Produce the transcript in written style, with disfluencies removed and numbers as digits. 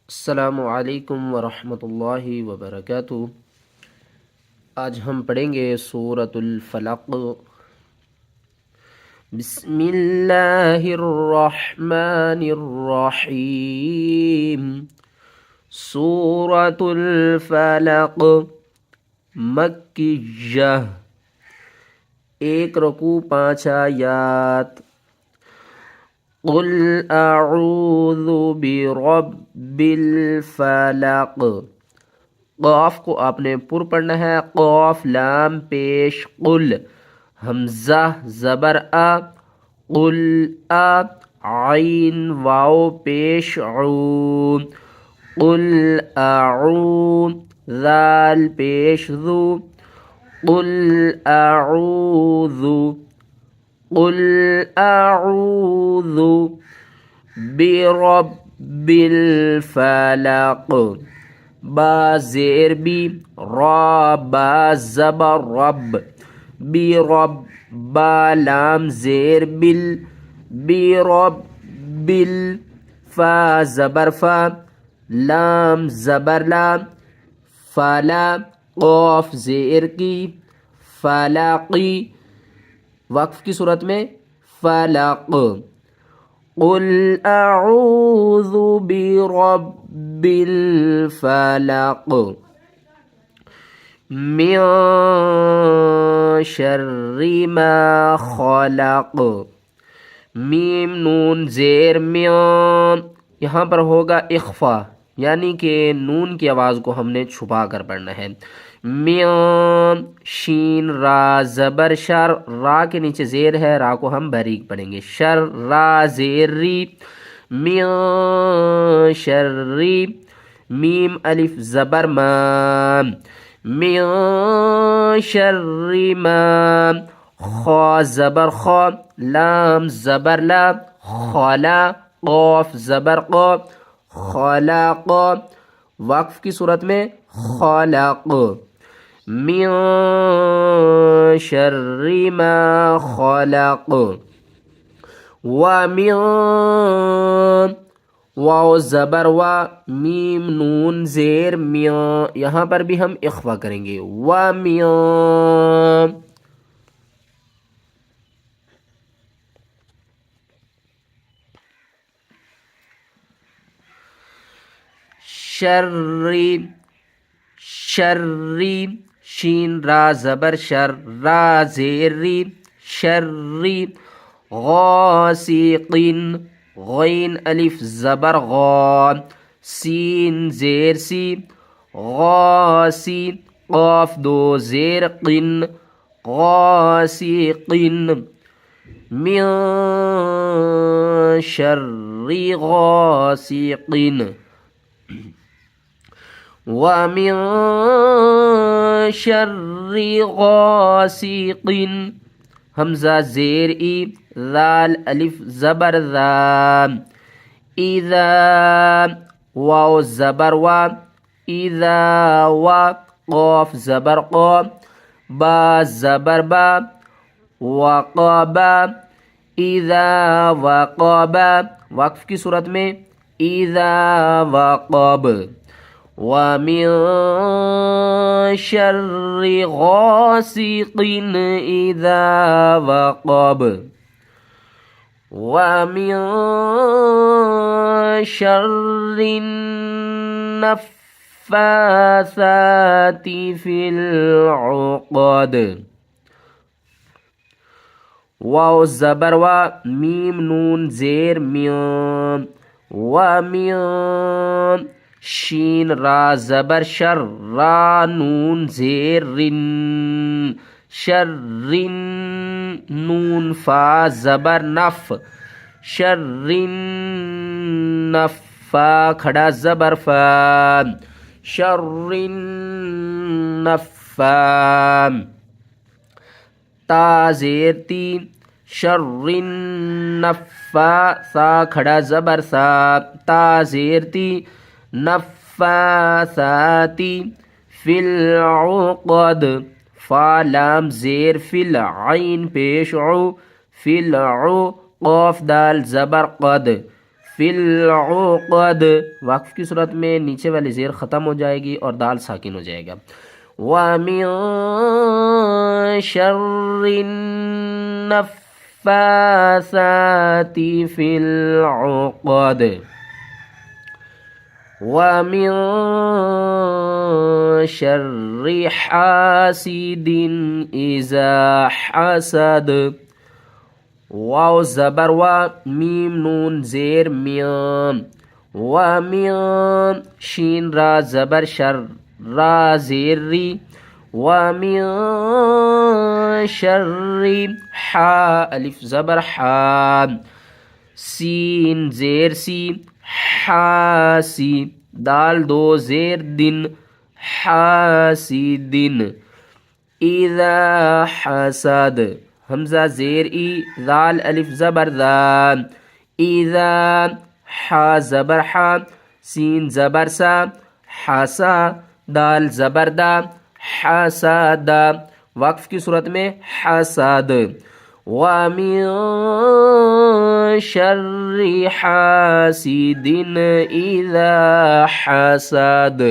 السلام علیکم ورحمۃ اللہ وبرکاتہ۔ آج ہم پڑھیں گے سورۃ الفلق۔ بسم اللہ الرحمن الرحیم۔ سورۃ الفلق مکیہ، 1 رکوع 5 آیات۔ قل اعوذ برب الفلق، قاف کو آپ نے پر پڑھنا ہے، قاف لام پیش قل، حمزہ زبر قل عین واو پیش عو، قل اعوذ ذال پیش ذو، قل اعوذ، قل اعوذ برب الفلق، با زیر بی، را با زبر رب، برب، با لام زیر بل، برب بل، فا زبر فا، لام زبر لام، فلا، قاف زیر کی، فلاقی، وقف کی صورت میں فلق۔ قل اعوذ برب الفلق من شر ما خلق، میم نون زیر من، یہاں پر ہوگا اخفا، یعنی کہ نون کی آواز کو ہم نے چھپا کر پڑھنا ہے۔ من، شین را زبر شر، را کے نیچے زیر ہے، را کو ہم باریک پڑھیں گے، شر را زیر ری، من شر، میم الف زبر ما، من شر ما، خا زبر خا، لام زبر لا، خلا، قاف زبر قا، خلق، وقف کی صورت میں خلق، من شر ما خلق، ومن، واو زبر وا، میم نون زیر من، یہاں پر بھی ہم اخفا کریں گے، ومن شر، شری، شین را زبر شر، را زیر ری، شری، غاسق، غین الف زبر غا، سین زیر سی، غاسی، قاف دو زیر قن، غاسق، من شر غاسق، ومن شر غاسق، حمزہ زیر ای، ذال الف زبر ذا، اذا، واو زبر وا، اذا وا، قاف زبر قا، با زبر با، وقابا، اذا وقابا، وقف کی صورت میں اذا وقاب، ومن شر غاسق اذا وقب، ومن شر النفاثات في العقد، واو زبر وا، میم نون زیر من، ومن، شین را زبر شر، را نون زیر رن، شرن، نون فا زبر نف، شرن نف، فا کھڑا زبر فا، شرن نفا، تا زیر تی، شرن نفا، سا کھڑا زبر سا، تا زیر تی، نفاثاتی، فی العقد، فا لام زیر فل، عین پیش عو، فی العو، قاف دال زبر قد، فی العقد، وقف کی صورت میں نیچے والی زیر ختم ہو جائے گی اور دال ساکن ہو جائے گا. وَمِن شَرِّ النَّفَّاثَاتِ فِي الْعُقَدِ وَمِن شَرِّ حَاسِدٍ إِذَا حَسَدَ. واو زبر و، میم نون زیر میام، وَمِن شین را زبر شر، را زیر ری، وَمِن شَرِّ حا الف زبر حا، سین زیر سی، حاسی دال دو زیر دن، حاسدن. اذا حسد حمزہ زیر ای، ذال الف زبر ذا، اذا حا زبر حا، سین زبر سا، حسا دال زبر دا، حسد وقف کی صورت میں حسد. وَمِن شَرِّ حَاسِدٍ إِذَا حَسَدَ.